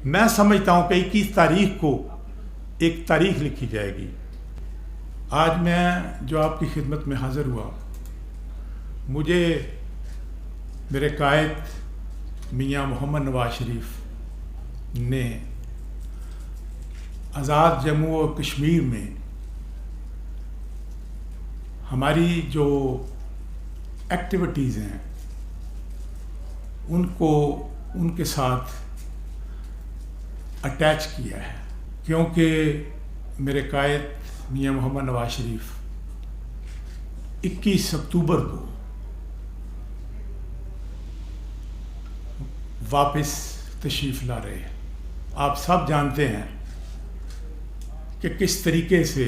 میں سمجھتا ہوں کہ 21 تاریخ کو ایک تاریخ لکھی جائے گی۔ آج میں جو آپ کی خدمت میں حاضر ہوا، مجھے میرے قائد میاں محمد نواز شریف نے آزاد جموں و کشمیر میں ہماری جو ایکٹیویٹیز ہیں ان کے ساتھ اٹیچ کیا ہے، کیونکہ میرے قائد میاں محمد نواز شریف 21 اکتوبر کو واپس تشریف لا رہے ہیں۔ آپ سب جانتے ہیں کہ کس طریقے سے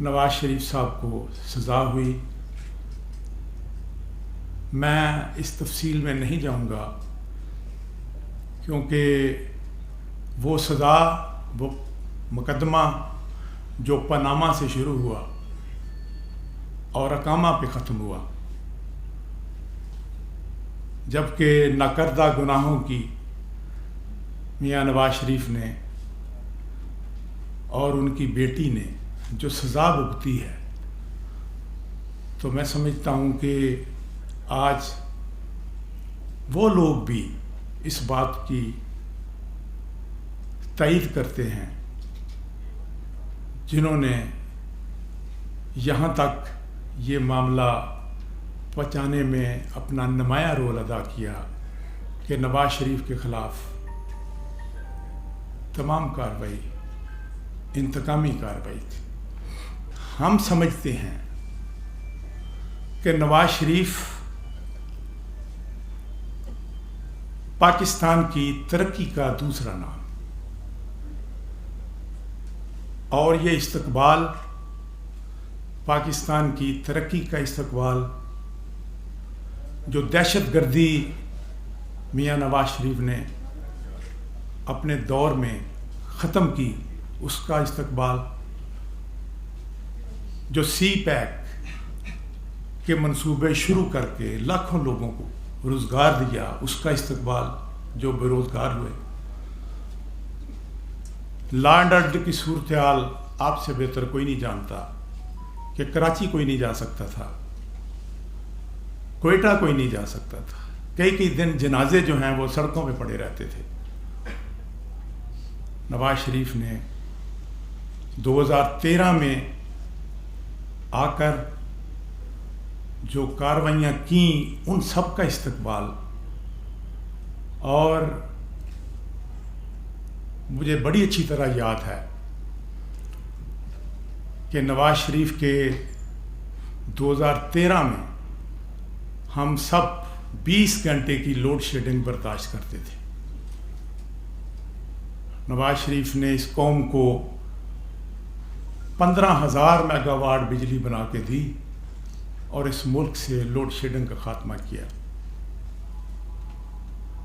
نواز شریف صاحب کو سزا ہوئی۔ میں اس تفصیل میں نہیں جاؤں گا، کیونکہ وہ سزا، وہ مقدمہ جو پاناما سے شروع ہوا اور اقامہ پہ ختم ہوا، جبکہ ناکردہ گناہوں کی میاں نواز شریف نے اور ان کی بیٹی نے جو سزا بھگتی ہے، تو میں سمجھتا ہوں کہ آج وہ لوگ بھی اس بات کی تائید کرتے ہیں جنہوں نے یہاں تک یہ معاملہ پہنچانے میں اپنا نمایاں رول ادا کیا کہ نواز شریف کے خلاف تمام کارروائی انتقامی کارروائی تھی۔ ہم سمجھتے ہیں کہ نواز شریف پاکستان کی ترقی کا دوسرا نام، اور یہ استقبال، پاکستان کی ترقی کا استقبال جو دہشت گردی میاں نواز شریف نے اپنے دور میں ختم کی، اس کا استقبال، جو سی پیک کے منصوبے شروع کر کے لاکھوں لوگوں کو روزگار دیا، اس کا استقبال، جو بے روزگار ہوئے۔ لا اینڈ آرڈر کی صورتحال آپ سے بہتر کوئی نہیں جانتا کہ کراچی کوئی نہیں جا سکتا تھا، کوئٹہ کوئی نہیں جا سکتا تھا، کئی دن جنازے جو ہیں وہ سڑکوں پہ پڑے رہتے تھے۔ نواز شریف نے 2013 میں آ کر جو کارروائیاں کیں، ان سب کا استقبال، اور مجھے بڑی اچھی طرح یاد ہے کہ نواز شریف کے 2013 میں ہم سب 20 گھنٹے کی لوڈ شیڈنگ برداشت کرتے تھے۔ نواز شریف نے اس قوم کو 15,000 میگا واٹ بجلی بنا کے دی اور اس ملک سے لوڈ شیڈنگ کا خاتمہ کیا۔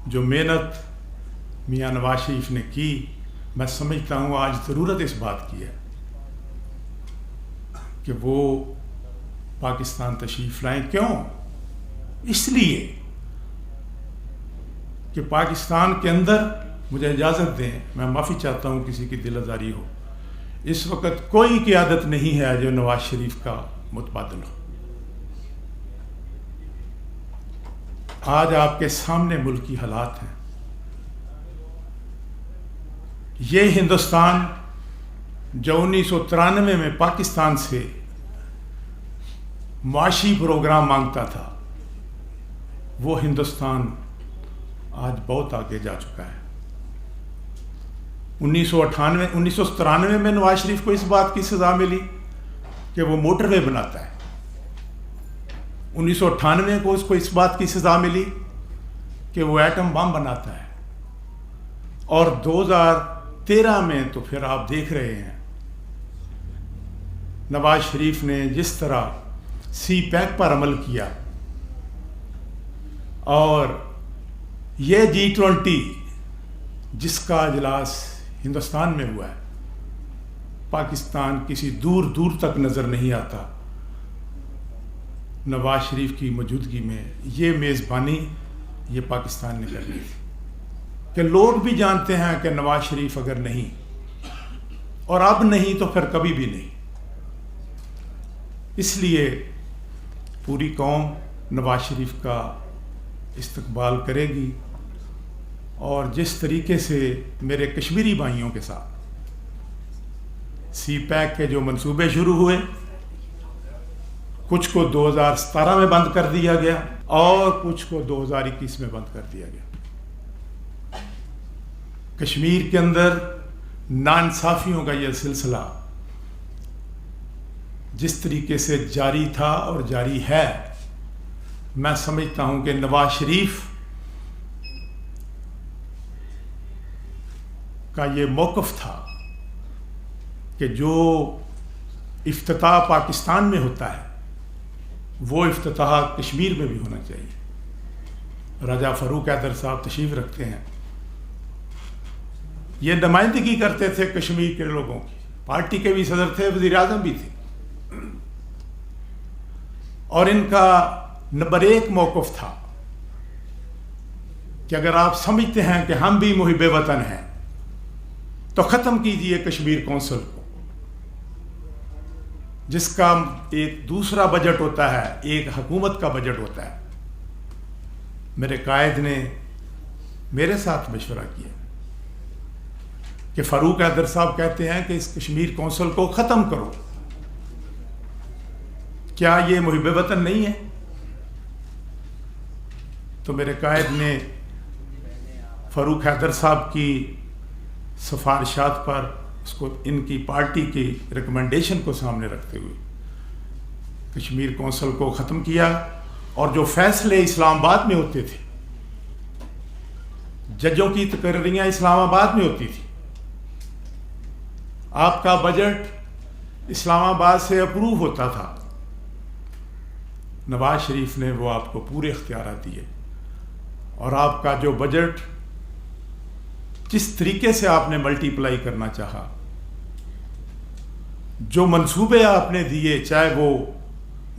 جو محنت میاں نواز شریف نے کی، میں سمجھتا ہوں آج ضرورت اس بات کی ہے کہ وہ پاکستان تشریف لائیں۔ کیوں؟ اس لیے کہ پاکستان کے اندر، مجھے اجازت دیں، میں معافی چاہتا ہوں کسی کی دل آزاری ہو، اس وقت کوئی قیادت نہیں ہے جو نواز شریف کا متبادل ہو۔ آج آپ کے سامنے ملکی حالات ہیں۔ یہ ہندوستان جو 1993 میں پاکستان سے معاشی پروگرام مانگتا تھا، وہ ہندوستان آج بہت آگے جا چکا ہے۔ 1993 میں نواز شریف کو اس بات کی سزا ملی کہ وہ موٹر وے بناتا ہے۔ 1998 کو اس کو اس بات کی سزا ملی کہ وہ ایٹم بم بناتا ہے، اور 2013 میں تو پھر آپ دیکھ رہے ہیں نواز شریف نے جس طرح سی پیک پر عمل کیا، اور یہ G20 جس کا اجلاس ہندوستان میں ہوا ہے، پاکستان کسی دور دور تک نظر نہیں آتا۔ نواز شریف کی موجودگی میں یہ میزبانی یہ پاکستان نے کرنی تھی۔ کہ لوگ بھی جانتے ہیں کہ نواز شریف اگر نہیں اور اب نہیں تو پھر کبھی بھی نہیں. اس لیے پوری قوم نواز شریف کا استقبال کرے گی، اور جس طریقے سے میرے کشمیری بھائیوں کے ساتھ سی پیک کے جو منصوبے شروع ہوئے، کچھ کو 2017 میں بند کر دیا گیا اور کچھ کو 2021 میں بند کر دیا گیا. کشمیر کے اندر ناانصافیوں کا یہ سلسلہ جس طریقے سے جاری تھا اور جاری ہے، میں سمجھتا ہوں کہ نواز شریف کا یہ موقف تھا کہ جو افتتاح پاکستان میں ہوتا ہے وہ افتتاح کشمیر میں بھی ہونا چاہیے. راجہ فاروق حیدر صاحب تشریف رکھتے ہیں، یہ نمائندگی کرتے تھے کشمیر کے لوگوں کی، پارٹی کے بھی صدر تھے، وزیر اعظم بھی تھے، اور ان کا نمبر 1 موقف تھا کہ اگر آپ سمجھتے ہیں کہ ہم بھی محب وطن ہیں تو ختم کیجئے کشمیر کونسل کو، جس کا ایک دوسرا بجٹ ہوتا ہے، ایک حکومت کا بجٹ ہوتا ہے. میرے قائد نے میرے ساتھ مشورہ کیا کہ فاروق حیدر صاحب کہتے ہیں کہ اس کشمیر کونسل کو ختم کرو، کیا یہ محب وطن نہیں ہے؟ تو میرے قائد نے فاروق حیدر صاحب کی سفارشات پر اس کو ان کی پارٹی کی ریکمنڈیشن کو سامنے رکھتے ہوئے کشمیر کونسل کو ختم کیا، اور جو فیصلے اسلام آباد میں ہوتے تھے، ججوں کی تقرریاں اسلام آباد میں ہوتی تھی، آپ کا بجٹ اسلام آباد سے اپروو ہوتا تھا، نواز شریف نے وہ آپ کو پورے اختیارات دیے، اور آپ کا جو بجٹ جس طریقے سے آپ نے ملٹی پلائی کرنا چاہا، جو منصوبے آپ نے دیے، چاہے وہ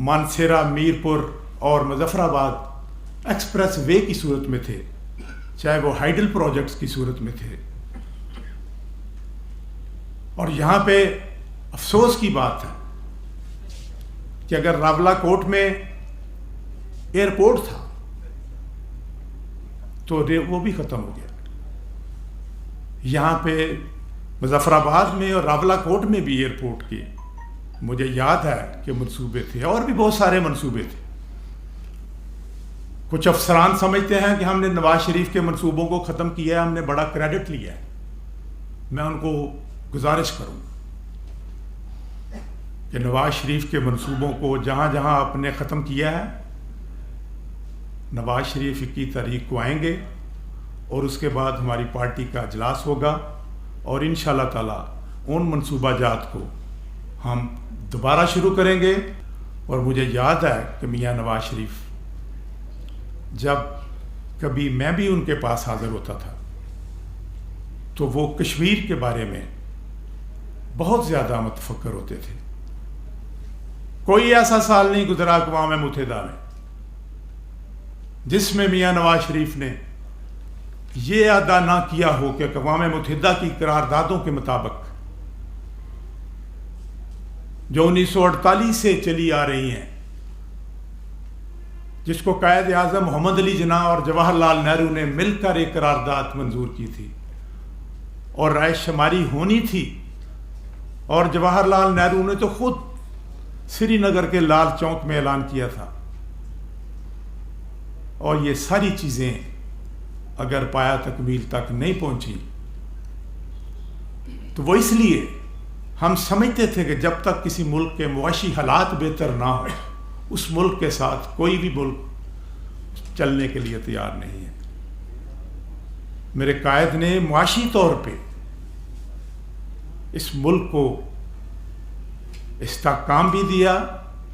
مانسیرا، میرپور اور مظفر آباد ایکسپریس وے کی صورت میں تھے، چاہے وہ ہائیڈل پروجیکٹس کی صورت میں تھے، اور یہاں پہ افسوس کی بات ہے کہ اگر راولہ کوٹ میں ایئرپورٹ تھا تو وہ بھی ختم ہو گیا. یہاں پہ مظفر آباد میں اور راولہ کوٹ میں بھی ایئرپورٹ کے مجھے یاد ہے کہ منصوبے تھے، اور بھی بہت سارے منصوبے تھے. کچھ افسران سمجھتے ہیں کہ ہم نے نواز شریف کے منصوبوں کو ختم کیا ہے، ہم نے بڑا کریڈٹ لیا ہے. میں ان کو گزارش کروں کہ نواز شریف کے منصوبوں کو جہاں جہاں آپ نے ختم کیا ہے، نواز شریف 21 تاریخ کو آئیں گے اور اس کے بعد ہماری پارٹی کا اجلاس ہوگا، اور انشاءاللہ تعالی ان منصوبہ جات کو ہم دوبارہ شروع کریں گے. اور مجھے یاد ہے کہ میاں نواز شریف جب کبھی میں بھی ان کے پاس حاضر ہوتا تھا تو وہ کشمیر کے بارے میں بہت زیادہ متفکر ہوتے تھے. کوئی ایسا سال نہیں گزرا اقوام متحدہ میں جس میں میاں نواز شریف نے یہ ادا نہ کیا ہو کہ اقوام متحدہ کی قراردادوں کے مطابق جو 1948 سے چلی آ رہی ہیں، جس کو قائد اعظم محمد علی جناح اور جواہر لال نہرو نے مل کر ایک قرارداد منظور کی تھی اور رائے شماری ہونی تھی، اور جواہر لال نہرو نے تو خود سری نگر کے لال چوک میں اعلان کیا تھا. اور یہ ساری چیزیں اگر پایا تکمیل تک نہیں پہنچی تو وہ اس لیے ہم سمجھتے تھے کہ جب تک کسی ملک کے معاشی حالات بہتر نہ ہو، اس ملک کے ساتھ کوئی بھی ملک چلنے کے لیے تیار نہیں ہے. میرے قائد نے معاشی طور پہ اس ملک کو استحکام بھی دیا،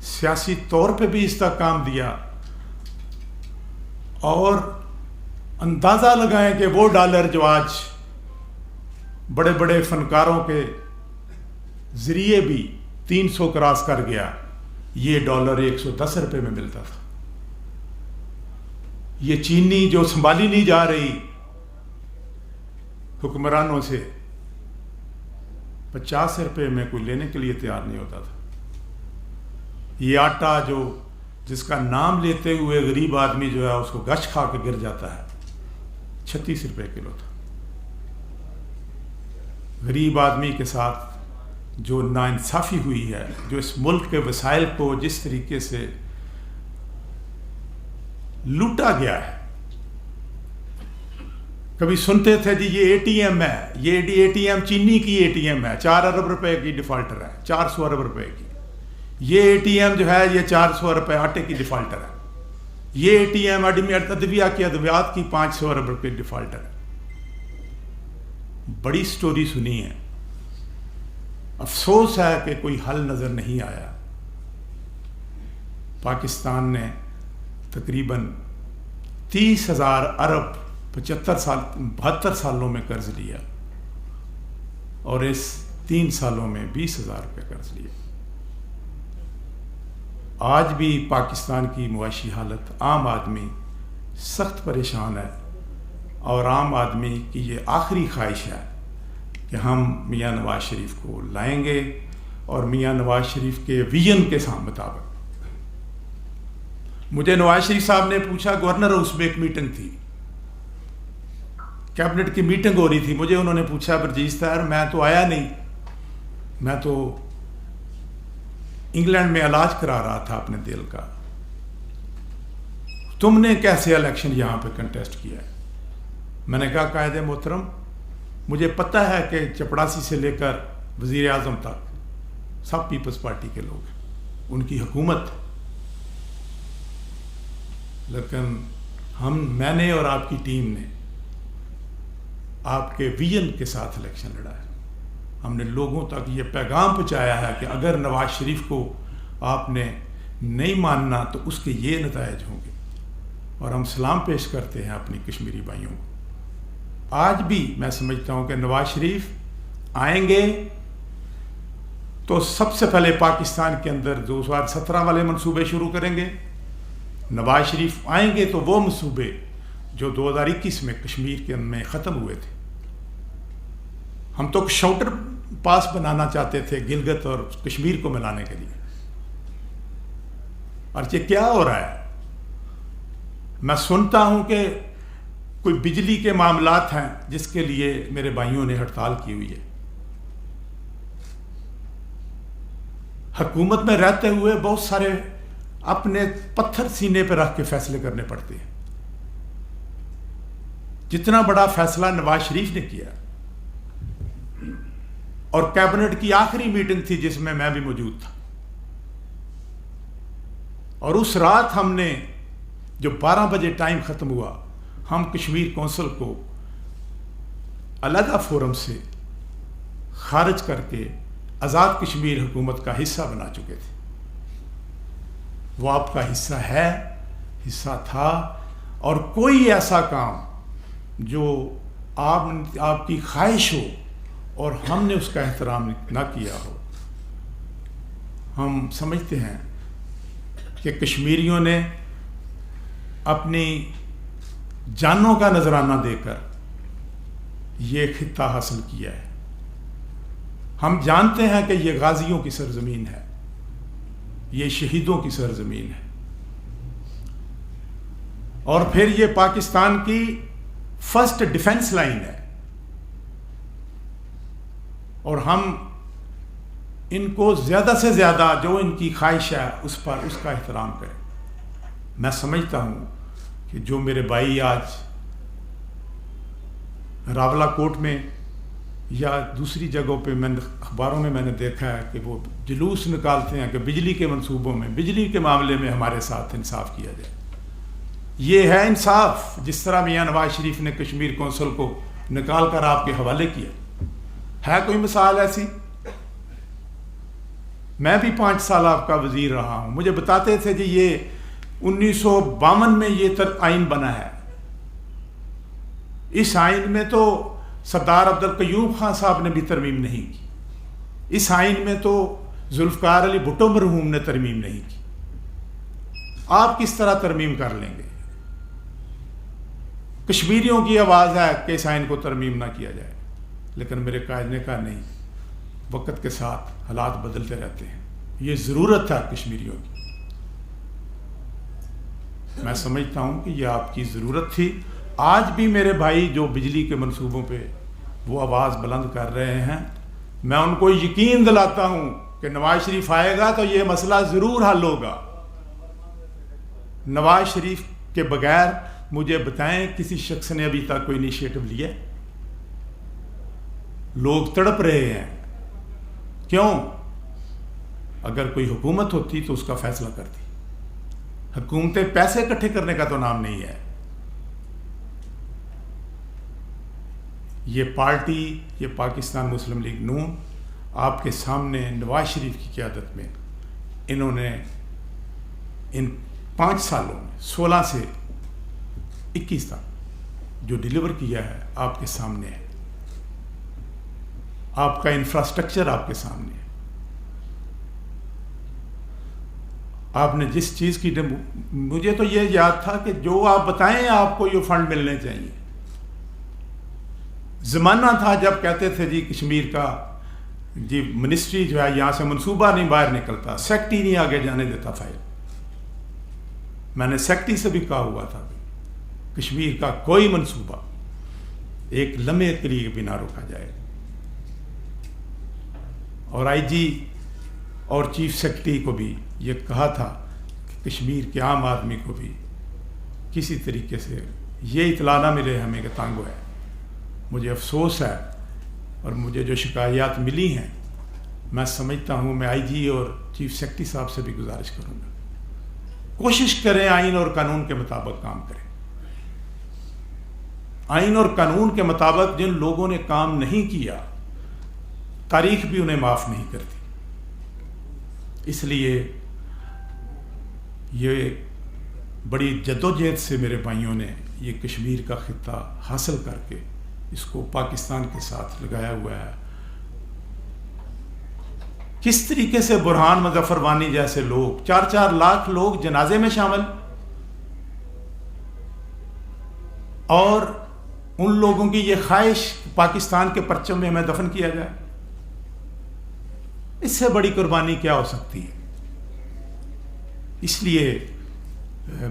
سیاسی طور پہ بھی استحکام دیا، اور اندازہ لگائیں کہ وہ ڈالر جو آج بڑے بڑے فنکاروں کے ذریعے بھی 300 کراس کر گیا، یہ ڈالر 110 روپے میں ملتا تھا. یہ چینی جو سنبھالی نہیں جا رہی حکمرانوں سے 50 روپے میں کوئی لینے کے لیے تیار نہیں ہوتا تھا. یہ آٹا جس کا نام لیتے ہوئے غریب آدمی جو ہے اس کو گچھ کھا کے گر جاتا ہے, 36 روپے کلو تھا. غریب آدمی کے ساتھ جو ناانصافی ہوئی ہے, جو اس ملک کے وسائل کو جس طریقے سے لوٹا گیا ہے. کبھی سنتے تھے جی یہ اے ٹی ایم ہے, یہ اے ٹی ایم چینی کی اے ٹی ایم ہے, 4 ارب روپے کی ڈیفالٹر ہے, 400 ارب روپے کی. یہ اے ٹی ایم جو ہے یہ 400 روپے آٹے کی ڈیفالٹر ہے. یہ اے ٹی ایم ادویہ کی ادویات کی 500 ارب روپے ڈیفالٹر ہے. بڑی سٹوری سنی ہے. افسوس ہے کہ کوئی حل نظر نہیں آیا. پاکستان نے تقریباً 30,000 ارب 72 سالوں میں قرض لیا, اور اس 3 سالوں میں 20,000 روپے قرض لیا. آج بھی پاکستان کی معاشی حالت, عام آدمی سخت پریشان ہے, اور عام آدمی کی یہ آخری خواہش ہے کہ ہم میاں نواز شریف کو لائیں گے, اور میاں نواز شریف کے ویژن کے مطابق. مجھے نواز شریف صاحب نے پوچھا, گورنر ہاؤس میں ایک میٹنگ تھی, کیبنٹ کی میٹنگ ہو رہی تھی. مجھے انہوں نے پوچھا, برجیز طاہر میں تو آیا نہیں, میں تو انگلینڈ میں علاج کرا رہا تھا اپنے دل کا, تم نے کیسے الیکشن یہاں پہ کنٹیسٹ کیا ہے؟ میں نے کہا, قائد محترم مجھے پتہ ہے کہ چپڑاسی سے لے کر وزیر اعظم تک سب پیپلز پارٹی کے لوگ ہیں, ان کی حکومت, لیکن میں نے اور آپ کی ٹیم نے آپ کے ویژن کے ساتھ الیکشن لڑا ہے. ہم نے لوگوں تک یہ پیغام پہنچایا ہے کہ اگر نواز شریف کو آپ نے نہیں ماننا تو اس کے یہ نتائج ہوں گے, اور ہم سلام پیش کرتے ہیں اپنی کشمیری بھائیوں کو. آج بھی میں سمجھتا ہوں کہ نواز شریف آئیں گے تو سب سے پہلے پاکستان کے اندر 2017 والے منصوبے شروع کریں گے. نواز شریف آئیں گے تو وہ منصوبے جو 2021 میں کشمیر کے میں ختم ہوئے تھے. ہم تو شاؤٹر پاس بنانا چاہتے تھے گلگت اور کشمیر کو ملانے کے لیے, اور یہ کیا ہو رہا ہے؟ میں سنتا ہوں کہ کوئی بجلی کے معاملات ہیں جس کے لیے میرے بھائیوں نے ہڑتال کی ہوئی ہے. حکومت میں رہتے ہوئے بہت سارے اپنے پتھر سینے پہ رکھ کے فیصلے کرنے پڑتے ہیں. جتنا بڑا فیصلہ نواز شریف نے کیا, اور کیبنٹ کی آخری میٹنگ تھی جس میں بھی موجود تھا, اور اس رات ہم نے جو 12 بجے ٹائم ختم ہوا, ہم کشمیر کونسل کو علیحدہ فورم سے خارج کر کے آزاد کشمیر حکومت کا حصہ بنا چکے تھے. وہ آپ کا حصہ ہے, حصہ تھا, اور کوئی ایسا کام جو آپ کی خواہش ہو اور ہم نے اس کا احترام نہ کیا ہو. ہم سمجھتے ہیں کہ کشمیریوں نے اپنی جانوں کا نذرانہ دے کر یہ خطہ حاصل کیا ہے. ہم جانتے ہیں کہ یہ غازیوں کی سرزمین ہے, یہ شہیدوں کی سرزمین ہے, اور پھر یہ پاکستان کی فرسٹ ڈیفنس لائن ہے, اور ہم ان کو زیادہ سے زیادہ جو ان کی خواہش ہے اس پر اس کا احترام کریں. میں سمجھتا ہوں کہ جو میرے بھائی آج راولہ کوٹ میں یا دوسری جگہوں پہ اخباروں میں نے دیکھا ہے کہ وہ جلوس نکالتے ہیں کہ بجلی کے منصوبوں میں, بجلی کے معاملے میں ہمارے ساتھ انصاف کیا جائے. یہ ہے انصاف جس طرح میاں نواز شریف نے کشمیر کونسل کو نکال کر آپ کے حوالے کیا؟ ہے کوئی مثال ایسی؟ میں بھی 5 سال آپ کا وزیر رہا ہوں. مجھے بتاتے تھے کہ یہ 1952 میں یہ آئین بنا ہے. اس آئین میں تو سردار عبدالقیوم خان صاحب نے بھی ترمیم نہیں کی. اس آئین میں تو ذوالفقار علی بھٹو مرحوم نے ترمیم نہیں کی. آپ کس طرح ترمیم کر لیں گے؟ کشمیریوں کی آواز ہے کہ اس آئین کو ترمیم نہ کیا جائے، لیکن میرے قائد نے کہا نہیں، وقت کے ساتھ حالات بدلتے رہتے ہیں، یہ ضرورت ہے کشمیریوں کی۔ میں سمجھتا ہوں کہ یہ آپ کی ضرورت تھی۔ آج بھی میرے بھائی جو بجلی کے منصوبوں پہ وہ آواز بلند کر رہے ہیں، میں ان کو یقین دلاتا ہوں کہ نواز شریف آئے گا تو یہ مسئلہ ضرور حل ہوگا۔ نواز شریف کے بغیر مجھے بتائیں کسی شخص نے ابھی تک کوئی انیشیٹو لیا؟ لوگ تڑپ رہے ہیں، کیوں؟ اگر کوئی حکومت ہوتی تو اس کا فیصلہ کرتی۔ حکومتیں پیسے اکٹھے کرنے کا تو نام نہیں ہے۔ یہ پارٹی، یہ پاکستان مسلم لیگ نون، آپ کے سامنے نواز شریف کی قیادت میں انہوں نے ان 5 سالوں میں 16 سے 21 تک جو ڈیلیور کیا ہے آپ کے سامنے ہے۔ آپ کا انفراسٹرکچر آپ کے سامنے ہے۔ آپ نے جس چیز کی مجھے تو یہ یاد تھا کہ جو آپ بتائیں آپ کو یہ فنڈ ملنے چاہیے۔ زمانہ تھا جب کہتے تھے جی کشمیر کا جی منسٹری جو ہے یہاں سے منصوبہ نہیں باہر نکلتا، سیکٹری نہیں آگے جانے دیتا فائل۔ میں نے سیکٹری سے بھی کہا ہوا تھا کشمیر کا کوئی منصوبہ ایک لمحے کے لیے بھی نہ روکا جائے، اور آئی جی اور چیف سیکرٹری کو بھی یہ کہا تھا کہ کشمیر کے عام آدمی کو بھی کسی طریقے سے یہ اطلاع نہ ملے ہمیں کہ تانگو ہے۔ مجھے افسوس ہے، اور مجھے جو شکایات ملی ہیں، میں سمجھتا ہوں میں آئی جی اور چیف سیکرٹری صاحب سے بھی گزارش کروں گا، کوشش کریں آئین اور قانون کے مطابق کام کریں۔ آئین اور قانون کے مطابق جن لوگوں نے کام نہیں کیا، تاریخ بھی انہیں معاف نہیں کرتی۔ اس لیے یہ بڑی جدوجہد سے میرے بھائیوں نے یہ کشمیر کا خطہ حاصل کر کے اس کو پاکستان کے ساتھ لگایا ہوا ہے۔ کس طریقے سے برہان مظفر وانی جیسے لوگ، 4 لاکھ لوگ جنازے میں شامل، اور ان لوگوں کی یہ خواہش پاکستان کے پرچم میں ہمیں دفن کیا جائے، اس سے بڑی قربانی کیا ہو سکتی ہے؟ اس لیے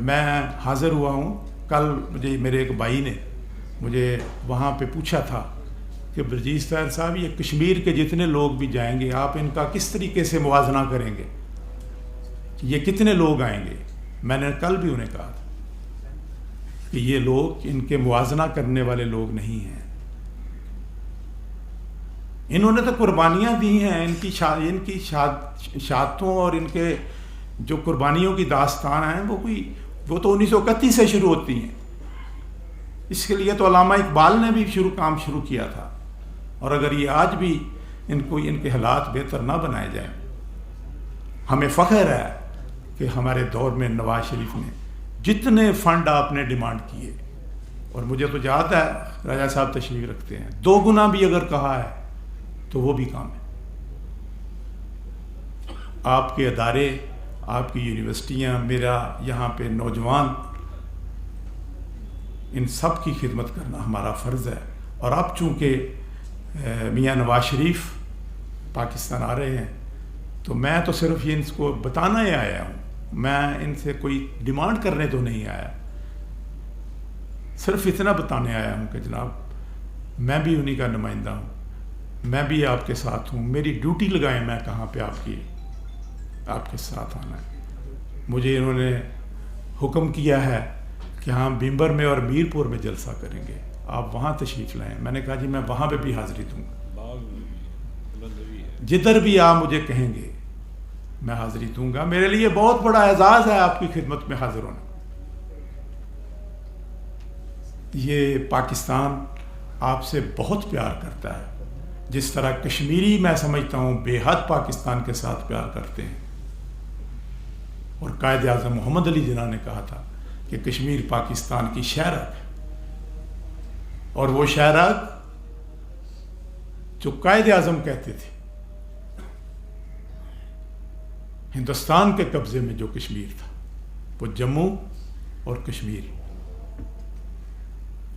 میں حاضر ہوا ہوں۔ کل مجھے میرے ایک بھائی نے مجھے وہاں پہ پوچھا تھا کہ برجیز طاہر صاحب یہ کشمیر کے جتنے لوگ بھی جائیں گے آپ ان کا کس طریقے سے موازنہ کریں گے، یہ کتنے لوگ آئیں گے؟ میں نے کل بھی انہیں کہا تھا کہ یہ لوگ ان کے موازنہ کرنے والے لوگ نہیں ہیں۔ انہوں نے تو قربانیاں دی ہیں، ان کی شہادتوں اور ان کے جو قربانیوں کی داستان ہیں وہ تو 1931 سے شروع ہوتی ہیں۔ اس کے لیے تو علامہ اقبال نے بھی کام شروع کیا تھا، اور اگر یہ آج بھی ان کے حالات بہتر نہ بنائے جائیں، ہمیں فخر ہے کہ ہمارے دور میں نواز شریف نے جتنے فنڈ آپ نے ڈیمانڈ کیے، اور مجھے تو یاد ہے راجہ صاحب تشریف رکھتے ہیں، 2 گنا بھی اگر کہا ہے تو وہ بھی کام ہے۔ آپ کے ادارے، آپ کی یونیورسٹیاں، میرا یہاں پہ نوجوان، ان سب کی خدمت کرنا ہمارا فرض ہے۔ اور اب چونکہ میاں نواز شریف پاکستان آ رہے ہیں تو میں تو صرف یہ ان کو بتانا ہی آیا ہوں، میں ان سے کوئی ڈیمانڈ کرنے تو نہیں آیا، صرف اتنا بتانے آیا ہوں کہ جناب میں بھی انہی کا نمائندہ ہوں، میں بھی آپ کے ساتھ ہوں، میری ڈیوٹی لگائیں میں کہاں پہ آپ کے ساتھ آنا ہے۔ مجھے انہوں نے حکم کیا ہے کہ ہم بھیمبر میں اور میر پور میں جلسہ کریں گے، آپ وہاں تشریف لائیں۔ میں نے کہا جی میں وہاں پہ بھی حاضری دوں گا، جدھر بھی آپ مجھے کہیں گے میں حاضری دوں گا۔ میرے لیے بہت بڑا اعزاز ہے آپ کی خدمت میں حاضر ہونا۔ یہ پاکستان آپ سے بہت پیار کرتا ہے، جس طرح کشمیری میں سمجھتا ہوں بے حد پاکستان کے ساتھ پیار کرتے ہیں۔ اور قائد اعظم محمد علی جناح نے کہا تھا کہ کشمیر پاکستان کی شہرک ہے، اور وہ شہرک جو قائد اعظم کہتے تھے، ہندوستان کے قبضے میں جو کشمیر تھا وہ جموں اور کشمیر،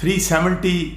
370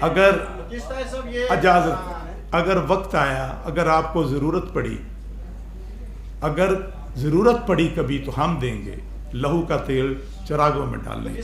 اگر اجازت، اگر وقت آیا، اگر آپ کو ضرورت پڑی، اگر ضرورت پڑی کبھی تو ہم دیں گے، لہو کا تیل چراغوں میں ڈال لیں گے.